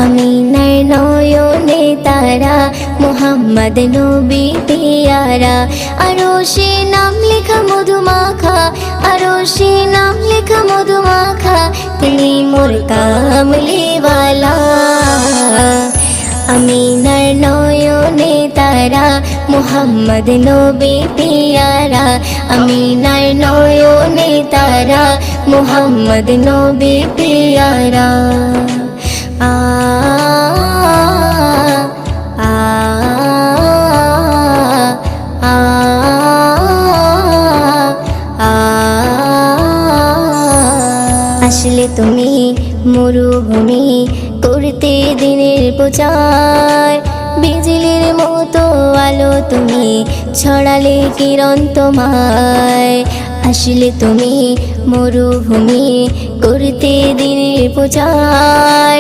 আমিনার নয়নে তারা, মুহাম্মদ নবী পিয়ারা। আরশে নাম লেখা মধুমাখা, আরশে নাম লেখা মধুমাখা, তিনি মোর কামলিওয়ালা। আমিনার নয়নে তারা, মুহাম্মদ নবী পিয়ারা। আমিনার নয়নে তারা, মুহাম্মদ নবী পিয়ারা। আ আ আ আ আসলে তুমি মরুভূমি করতে দিনের প্রচার, বিজলির মতো আলো তুমি ছড়ালে কিরণ তোমায়। আসলে তুমি মরুভূমি করতে দিনের প্রচার,